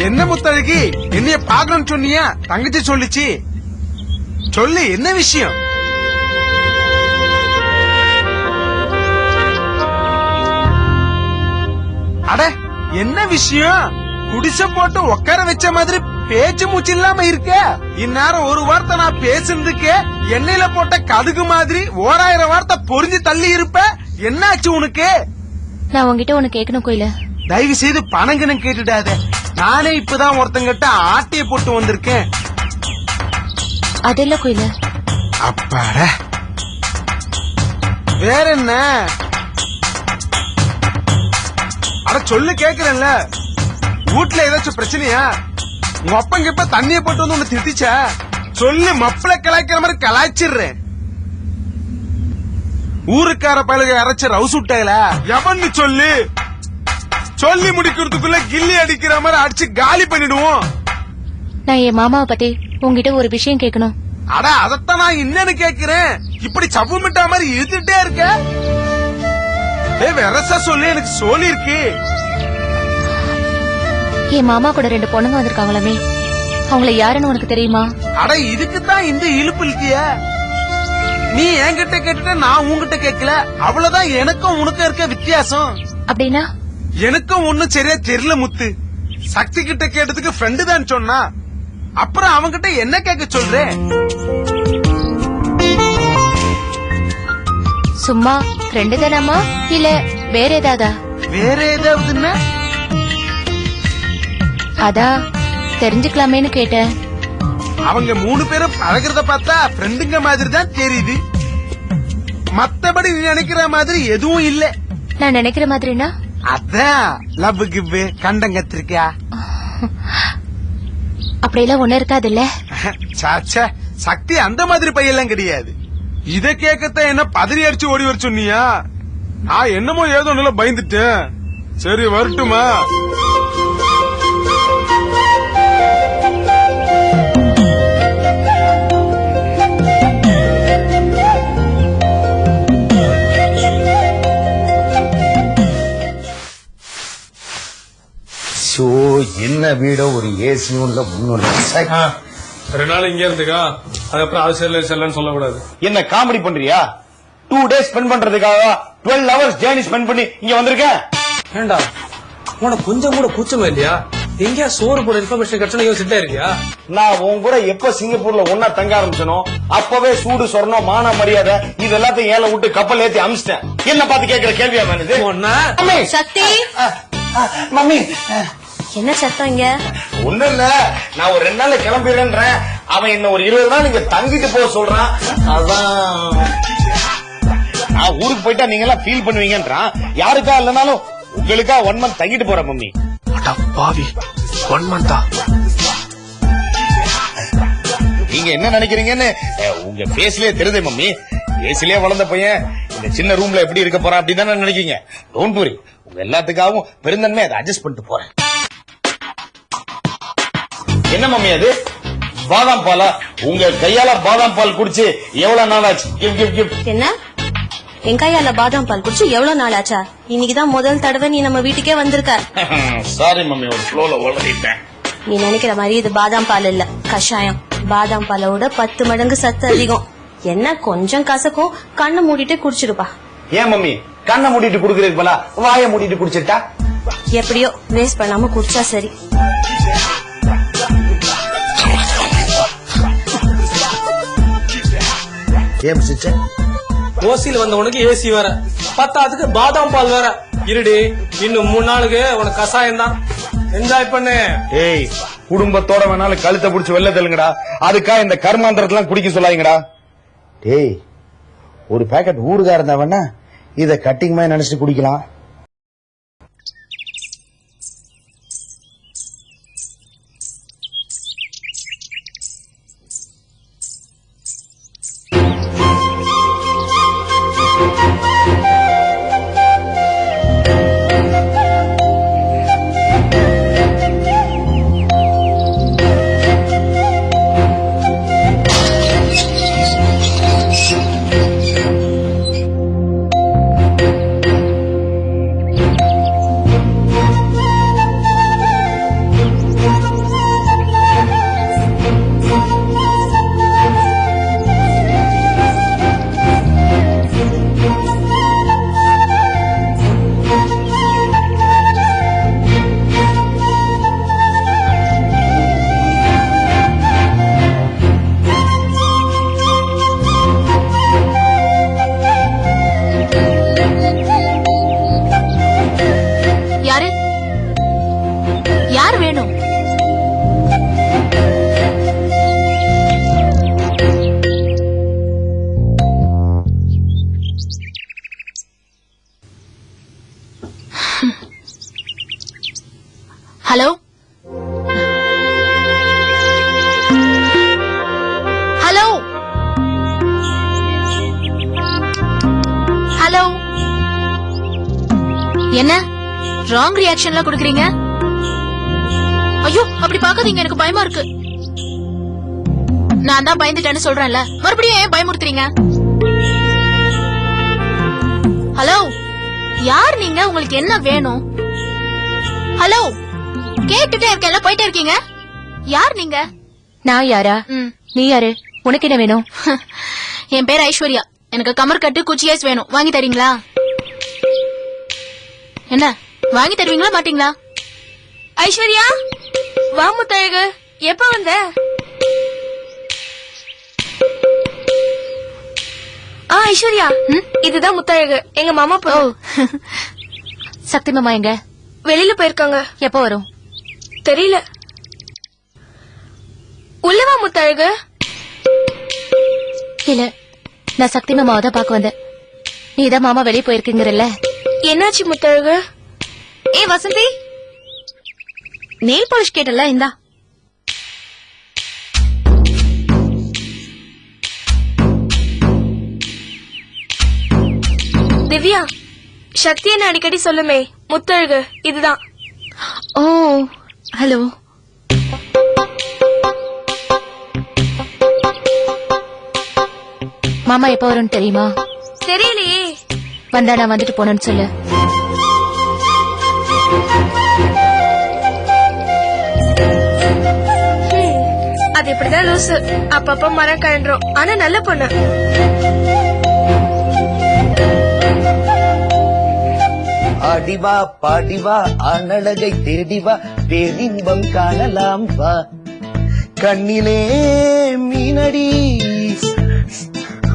என்ன முத்தழகி, என்னைய பாக்கணும்னு சொன்னியா? தங்கச்சி சொல்லிச்சு. சொல்லு, என்ன விஷயம்? அட, என்ன விஷயம்? குடிசை போட்டு உட்கார வச்ச மாதிரி பேச்சு மூச்சு இல்லாம இருக்க. இந்நேரம் ஒரு வார்த்தை நான் பேசுறதுக்கு எண்ணெயில போட்ட கடுகு மாதிரி 1000 வார்த்தை பொறிஞ்சு தள்ளி இருப்ப. என்ன ஆச்சு உனக்கு? நான் உங்ககிட்ட ஒண்ணு கேட்கணும் கோயில. தயவு செய்து பணங்கன்னு கேட்டுடாத. நானே இப்பதான் ஒருத்தங்கிட்ட ஆட்டைய போட்டு வந்திருக்கேன். அது இல்ல கோயில. அப்பாட, வேற என்ன? அட சொல்லு, கேக்குறேன்ல. வீட்டுல ஏதாச்சும் பிரச்சனையா? உங்க அப்பங்க இப்ப தண்ணிய போட்டு வந்து உன்னை திட்டிச்சா? சொல்லு, மப்பள கலாய்க்கிற மாதிரி கலாய்ச்சிடுறேன். ஊருக்கார பழக அரைச்ச ரவுஸ் விட்டாயில எவன்னு சொல்லு. சொல்லி முடிக்கிறதுக்குள்ள கில்லி அடிக்கிற மாதிரி அடிச்சு காலி பண்ணிடுவோம். நான் என் மாமாவை பத்தி உங்ககிட்ட ஒரு விஷயம் கேட்கணும். அட, அதத்தான் நான் என்னன்னு கேக்குறேன். இப்படி சவ்வு மிட்டா மாதிரி இழுத்துட்டே இருக்க. வெரசா சொல்லு, எனக்கு சோலி இருக்கு. என் மாமா கூட 2 பொண்ணுங்க வந்திருக்காங்களாமே, அவங்கள யாருன்னு உனக்கு தெரியுமா? அட, இதுக்குதான் இந்த இழுப்பு இருக்கிய. நீ என்கிட்ட கேட்டுட்ட, நான் உன்கிட்ட கேட்கல. அவ்வளவுதான் எனக்கும் உனக்கும் இருக்க வித்தியாசம். அப்படின்னா? எனக்கும் ஒண்ணும் சரியா தெரியல முத்து. சக்தி கிட்ட கேட்டதுக்கு ஃப்ரெண்டு தான் சொன்னா. அப்புறம் அவங்கிட்ட என்ன கேட்க சொல்றேன்? சும்மா ஃப்ரெண்டு தானாமா, இல்ல வேற ஏதாவதா? வேற ஏதாவதுன்னா? அதான் தெரிஞ்சுக்கலாமேன்னு கேட்டேன். அவங்க 3 பேரும் பழகிறத பார்த்தா ஃப்ரெண்டுங்க மாதிரி தான் தெரியுது. மத்தபடி நீ நினைக்கிற மாதிரி எதுவும் இல்ல. நான் நினைக்கிற மாதிரினா? அதான் லவ் கிவ் கண்டம் கத்திருக்கியா? அப்படியெல்லாம் ஒண்ணு இருக்காது இல்ல. சாச்சா, சக்தி அந்த மாதிரி பையெல்லாம் கிடையாது. இத கேட்கத்தான் என்ன பதறி அடிச்சு ஓடி வர சொன்னியா? நான் என்னமோ ஏதோ நல்லா பயந்துட்டேன். சரி, வரட்டுமா? என்ன வீடோ, ஒரு ஏசியும் இல்ல, ஒண்ணும் இல்ல. 2 நாள் இங்க இருந்துக்கா, அதுக்கப்புறம் அது செல்லன்னு சொல்லக்கூடாது. என்ன காமெடி பண்றியா? 2 days ஸ்பெண்ட் பண்றதுக்காக 12 hours ஜேர்னி ஸ்பெண்ட் பண்ணி இங்க வந்திருக்கேன். ஏண்டா, உனக்கு கொஞ்சம் கூட கூச்சமா இல்லையா? எங்கயா சோறு போட இன்ஃபர்மேஷன் கிடைச்சா யோசிச்சுட்டே இருக்கியா? நான் உன் கூட எப்ப சிங்கப்பூர்ல ஒன்னா தங்க ஆரம்பிச்சனோ அப்பவே சூடு சொரணம் மான மரியாதை இது எல்லாத்தையும் ஏல விட்டு கப்பல் ஏத்தி அமிச்சிட்டேன். என்ன பார்த்து கேக்குற கேள்வியா மேனது? சக்தி, மம்மி, என்ன சத்தம் இங்க? ஒண்ணும் இல்ல, நான் ஒரு 2 நாள்ல கிளம்பிடுறேன்றேன். அவன் என்ன ஒரு 20 நாள் இங்க தங்கிட்டு போக சொல்றான். அதான் நான் ஊருக்கு போயிட்டா நீங்க எல்லாம் ஃபீல் பண்ணுவீங்கன்றான். யாருக்கா இல்லனாலும் உங்களுக்கா 1 month தங்கிட்டு போறேன் மம்மி. அட பாவி, 1 month? நீங்க என்ன நினைக்கிறீங்கன்னு உங்க பேஸ்லயே தெரியுது மம்மி. பேஸ்லயே வளர்ந்த பையன் இந்த சின்ன ரூம்ல எப்படி இருக்க போறான் அப்படின்னு நினைக்கீங்க. டோன்ட் வரி, உங்க எல்லாத்துக்காகவும் பெருந்தன்மை அதை அட்ஜஸ்ட் பண்ணிட்டு போறேன். என்ன மம்மி அது? பாதாம் பாலா? உங்க கையால பாதாம் பால் குடிச்சு எவ்வளவு நாள் ஆச்சு? என்ன, என் கையால பாதாம் பால் குடிச்சு எவ்வளவு நாள் ஆச்சா? இன்னைக்குதான் முதல் தடவை நீ நம்ம வீட்டுக்கே வந்திருக்க. சாரி மம்மி, ஒரு ஃப்ளோல வளர்த்திட்டேன். நீ நினைக்கிற மாதிரி இது பாதாம் பால் இல்ல, கஷாயம். பாதாம் பாலோட 10 மடங்கு சத்து அதிகம். என்ன கொஞ்சம் கசக்கும், கண்ணை மூடிட்டு குடிச்சிருப்பா. ஏன் மம்மி கண்ணை மூடிட்டு குடுக்கறதுக்கு போல வாயை மூடிட்டு குடிச்சிட்டா? எப்படியோ வேஸ்ட் பண்ணாம குடிச்சா சரி. ஏன் சிஸ்டர், ஓசியில வந்த உனக்கு ஏசி வேற, பத்தாதுக்கு பாதாம் பால் வேற. இருடி, இன்னும் 3 நாளுக்கு உனக்கு கசாயம் தான். என்ஜாய் பண்ணு. ஏய், குடும்பத்தோட வேணாலும் கழுத்தை புடிச்சு வெள்ள தெலுங்கடா. அதுக்கா இந்த கர்மாந்திரத்தெல்லாம் குடிக்க சொல்லாதீங்கடா. டேய், ஒரு பேக்கெட் ஊறுகா இருந்தாவன்னா இத கட்டிங் மாதிரி நினைச்சிட்டு குடிக்கலாம். ஹலோ ஹலோ ஹலோ என்ன ராங் ரியாக்ஷன்லாம் கொடுக்குறீங்க? ஐயோ அப்படி பார்க்காதீங்க, எனக்கு பயமா இருக்கு. நான் தான் பயந்துட்டேன்னு சொல்றேன்ல, மறுபடியும் ஏன் பயமுறுத்துறீங்க? ஹலோ யார் நீங்க? உங்களுக்கு என்ன வேணும்? ஹலோ கேட்டுட்டே இருக்கேன்ல, போயிட்டே இருக்கீங்க. யார் நீங்க? நான் யாரா? நீ யாரு? உனக்கு என்ன வேணும்? என் பேர் ஐஸ்வர்யா. எனக்கு கமர் கட்டு குச்சியஸ் வேணும், வாங்கி தரீங்களா? என்ன வாங்கி தருவீங்களா மாட்டீங்களா? ஐஸ்வர்யா வா முத்தழகு, எப்ப வந்த? ஐஸ்வர்யா இதுதான் முத்தழகு, எங்க மாமா ஓ பொண்ணு. சக்தி மாமா எங்க? வெளியில போயிருக்காங்க. எப்ப வரும்? தெரியல. உள்ளவா முத்தழகு. இல்ல, நான் சக்தி மாமாவை தான் பாக்க வந்தேன். நீதான் மாமா வெளியே போயிருக்கீங்கறல்ல. என்னாச்சு முத்தழகு? ஏ வசந்தி, நெயில் பாலிஷ் கேட்டல, இந்தா. திவ்யா, சக்தி என்ன அடிக்கடி சொல்லுமே, முத்தழகு இதுதான். ஓ ஹலோ. மாமா எப்ப வரும்னு தெரியுமா? தெரியலையே. வந்தா நான் வந்துட்டு போனேன்னு சொல்லு. அது இப்படிதான் லூசு, அப்பப்ப மரம் கழன்றோம். ஆனா நல்ல பொண்ணு. ஆடிவா பாடிவா அனழகை தேடிவா பேரின்பம் காணலாம் வா கண்ணிலே மீனடி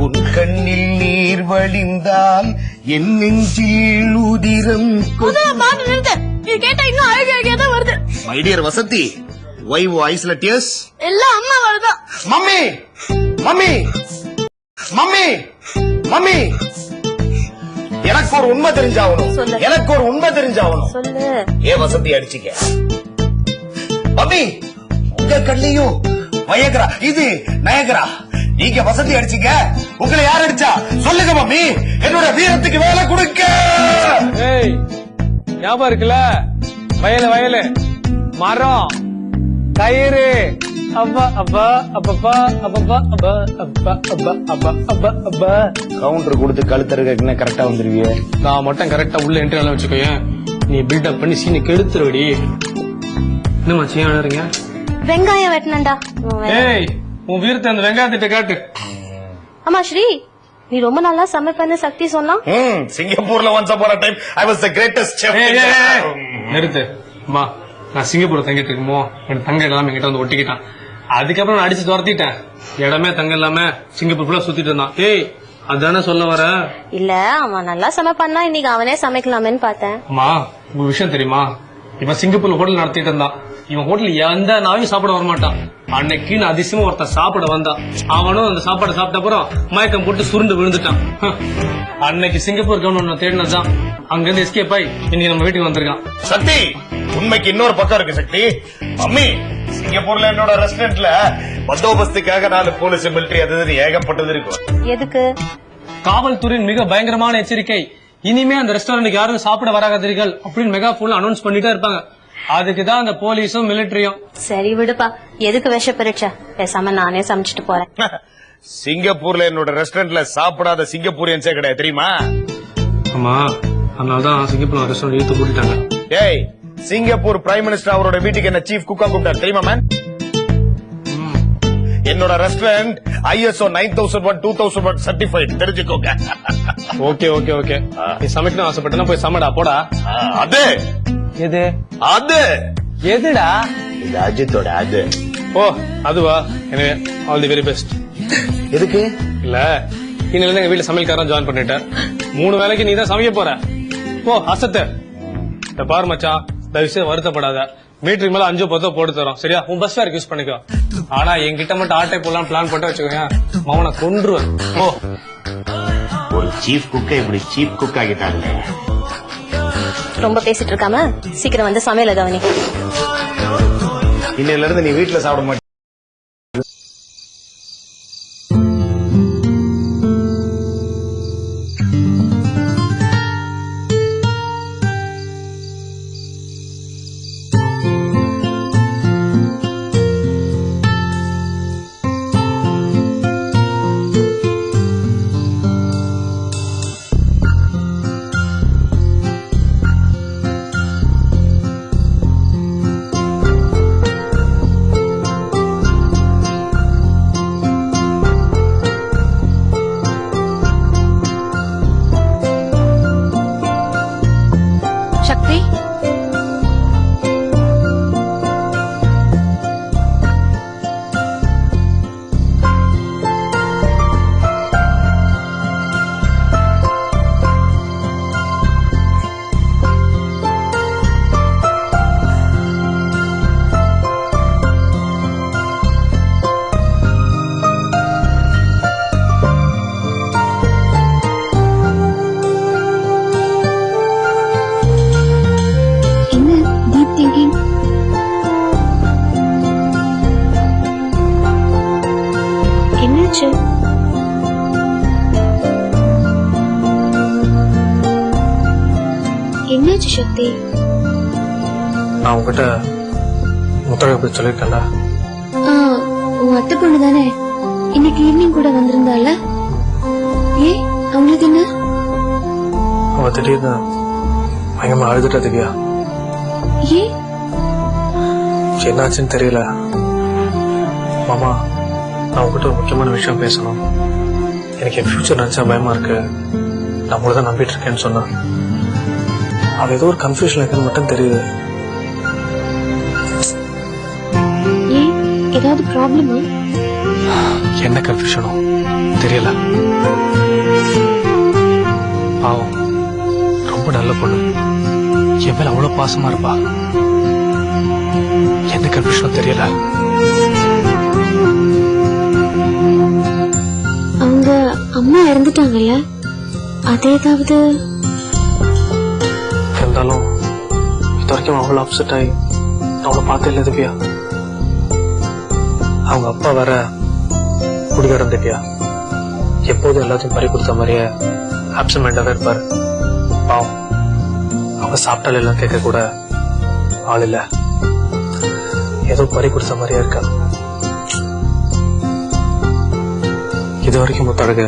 உன் கண்ணில் நீர் வழிந்தால் என் நெஞ்சில் உதிரம் கேட்டா இன்னும் அழகு அழகியாதான் வருது. மை டியர் வசந்தி, why ஐஸ்ல டியர்ஸ்? எல்லாம் அம்மா வருதான். மம்மி மம்மி மம்மி மம்மி, எனக்கு ஒரு உண்மை தெரிஞ்சாகணும். சொல்லு. எனக்கு ஒரு உண்மை தெரிஞ்சாகணும். சொல்லு. ஏன் வசந்தி அடிச்சிக்க? மம்மி உங்க கண்ணிலையும் வயகரா, இது நயகரா. நீங்க வசந்தி அடிச்சிக்க, உங்களை யார் அடிச்சா சொல்லுங்க மம்மி. என்னோட வீரத்துக்கு வேலை கொடுக்க. ஏய் ஞாபகம் இருக்குல்ல, வயலு மரம் கயிறு அப்பா அப்பா அப்பப்பா அப்பப்பா அப்பா அப்பா அப்பா அப்பா அப்பா அப்பா. கவுண்டர் கொடுத்து கழுத்தருக்க கரெக்டா வந்துருவிய. நான் மட்டும் கரெக்டா உள்ள என்ட்ரி வச்சுக்கோயேன். நீ பில்டப் பண்ணி சீனி கெடுத்துருவடி. என்னமா செய்ய? வெங்காயம் வெட்டினண்டா. ஏய் உன் வீரத்தை அந்த வெங்காயத்திட்ட காட்டு. ஆமா ஸ்ரீ, நீ ரொம்ப நல்லா சமைப்பேன்னு சக்தி சொன்னா. சிங்கப்பூர்ல once upon a time I was the greatest chef. நிறுத்து அம்மா. நான் சிங்கப்பூர்ல தங்கிட்டு இருக்குமோ என் தங்க எல்லாமே என்கிட்ட வந்து ஒட்டிக்கிட்டான். அதுக்கப்புறம் நான் அடிச்சு துரத்திட்டேன். இடமே தங்க இல்லாம சிங்கப்பூர் ஃபுல்லா சுத்திட்டு இருந்தான். ஏய் அதானே சொல்ல வர? இல்ல, அவன் நல்லா சமைப்பான்னா இன்னைக்கு அவனே சமைக்கலாமேன்னு பார்த்தேன். அம்மா ஒரு விஷயம் தெரியுமா? இவன் சிங்கப்பூர்ல ஹோட்டல் நடத்திட்டு இருந்தான். இவன் ஹோட்டல் எந்த நாயும் சாப்பிட வரமாட்டான். அன்னைக்கு அதிசயமா ஒருத்தன் சாப்பிட வந்தான். அவனும் அந்த சாப்பாடு சாப்பிட்ட அப்புறம் மயக்கம் போட்டு சுருண்டு விழுந்துட்டான். அன்னைக்கு சிங்கப்பூர் கவர்மெண்ட் தேடினதான் அங்க இருந்து எஸ்கேப் ஆகி இன்னைக்கு நம்ம வீட்டுக்கு வந்திருக்கான். சக்தி, உண்மைக்கு இன்னொரு பக்கம் இருக்கு சக்தி. மம்மி, சிங்கப்பூர்ல என்னோட ரெஸ்டாரண்ட்ல பந்தோபஸ்துக்காக 4 போலீஸ் மிலிட்டரி அது ஏகப்பட்டது இருக்கும். எதுக்கு? காவல்துறையின் மிக பயங்கரமான எச்சரிக்கை. இனிமே அந்த ரெஸ்டாரண்ட்டுக்கு யாரும் சாப்பிட வராதீர்கள் அப்படின்னு மெகா போன்ல அனௌன்ஸ் பண்ணிட்டே இருப்பாங்க. அதுக்குதான் அந்த போலீஸும் மிலிட்டரியும். சரி விடுப்பா, எதுக்கு விஷ பரீட்சை? பேசாம நானே சமைச்சிட்டு போறேன். சிங்கப்பூர்ல என்னோட ரெஸ்டாரண்ட்ல சாப்பிடாத சிங்கப்பூரியன்ஸே கிடையாது தெரியுமா? ஆமா, அதனாலதான் சிங்கப்பூர் ரெஸ்டாரண்ட் இழுத்து கூட்டிட்டாங்க. ஏய், சிங்கப்பூர் பிரைம் மினிஸ்டர் அவரோட வீட்டுக்கு என்ன சீஃப் குக்கா கூப்பிட்டார் தெரியுமா மேன்? என்னோட ரெஸ்டாரண்ட் ISO 9001 2001 சர்டிஃபைட், தெரிஞ்சுக்கோங்க. ஓகே ஓகே ஓகே, நீ சமைக்கணும் ஆசைப்பட்டா போய் சமைடா போடா. அது எது? அது எதுடா? இது அஜித்தோட அது. ஓ அதுவா? எனவே ஆல் தி வெரி பெஸ்ட். எதுக்கு? இல்ல இன்னில எங்க வீட்டுல சமையல்காரன் ஜாயின் பண்ணிட்டேன். 3 வேளைக்கு நீ தான் சமைக்க போற. ஓ அசத்து. இந்த பாரு மச்சான், தயவுசெய்து வருத்தப்படாத. மீட்டருக்கு மேல 5-10 போட்டு தரோம், சரியா? உன் பஸ் ஃபேருக்கு யூஸ் பண்ணிக்கோ. ஆனா என்கிட்ட மட்டும் ஆட்டை போடலாம் பிளான் போட்டு வச்சுக்கோங்க, மவனை கொன்றுவேன். ஓ, ஒரு சீஃப் குக்கை இப்படி சீஃப் குக் ஆகிட்டாங்க. ரொம்ப பேசிட்டு இருக்காம சீக்கிரம் வந்து சமையல கவனி. இன்னையில இருந்து நீ வீட்டுல சாப்பிட மாட்டே. சக்தி, என்னாச்சு? என்னாச்சு சக்தி? நான் உங்ககிட்ட முத்தழகு போய் சொல்லியிருக்கேன்ல. உன் அத்தை பொண்ணு தானே இன்னைக்கு ஈவினிங் கூட வந்திருந்தால? ஏன் அவங்களுக்கு என்ன? அவ திடீர்னு பயங்கரமா அழுதுட்டா திவ்யா. ஏன்? என்னாச்சுன்னு தெரியல. மாமா, நான் உங்ககிட்ட ஒரு முக்கியமான விஷயம் பேசணும். எனக்கு என் ஃபியூச்சர் நினைச்சா பயமா இருக்கு. நான் உங்களை தான் நம்பிட்டு இருக்கேன்னு சொன்னா அவ ஏதோ ஒரு கன்ஃபியூஷன் இருக்குன்னு மட்டும் தெரியுது. ஏன் ஏதாவது ப்ராப்ளமா? என்ன கன்ஃபியூஷனோ தெரியல. பாவம், ரொம்ப நல்ல பொண்ணு, என் மேல அவ்வளவு பாசமா இருப்பா. என்ன கன்ஃபியூஷனோ தெரியல. அவங்க அம்மா இறந்துட்டாங்கல்ல, அது ஏதாவது? இருந்தாலும் இது வரைக்கும் அவ்வளவு அப்செட் ஆகி நான் அவளை பார்த்தே இல்லை திவ்யா. அவங்க அப்பா வர குடிகாரம் திவ்யா. எப்போதும் எல்லாத்தையும் பறி கொடுத்த மாதிரியே ஆப்சன்மெண்டாவே இருப்பாரு. பாவம், அவங்க சாப்பிட்டாலும் எல்லாம் கேட்க கூட ஆள் இல்ல. ஏதோ பறி கொடுத்த மாதிரியே இருக்கா. இது வரைக்கும் முத்தழகு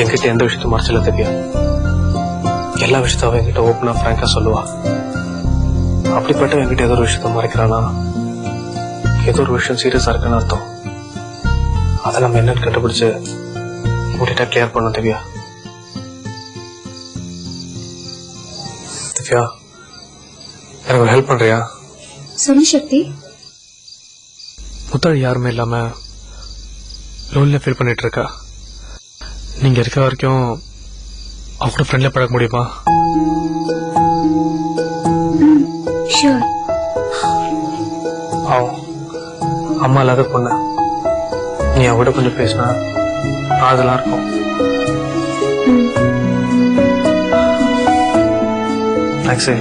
என்கிட்ட எந்த விஷயத்தையும் மறைச்சல திவ்யா. எல்லா விஷயத்தையும் என்கிட்ட ஓப்பனா ஃப்ராங்கா சொல்லுவா. அப்படிப்பட்ட என்கிட்ட ஏதோ ஒரு விஷயத்த மறைக்கிறானா, ஏதோ ஒரு விஷயம் சீரியஸா இருக்குன்னு அர்த்தம். அதை நம்ம என்னன்னு கண்டுபிடிச்சு உங்ககிட்ட கிளியர் பண்ணோம் திவ்யா. திவ்யா, எனக்கு ஒரு ஹெல்ப் பண்றியா? சொல்லு சக்தி. முத்தழகு யாருமே இல்லாம லோன்ல ஃபீல் பண்ணிட்டு இருக்கா. நீங்க இருக்க வரைக்கும் அவங்க ஃப்ரெண்ட்ல பழக முடியுமா? ஷூர். அம்மா இல்லாத பொண்ணு, நீ அவட கொஞ்சம் பேசினா அதெல்லாம் இருக்கும். தேங்க்ஸ்.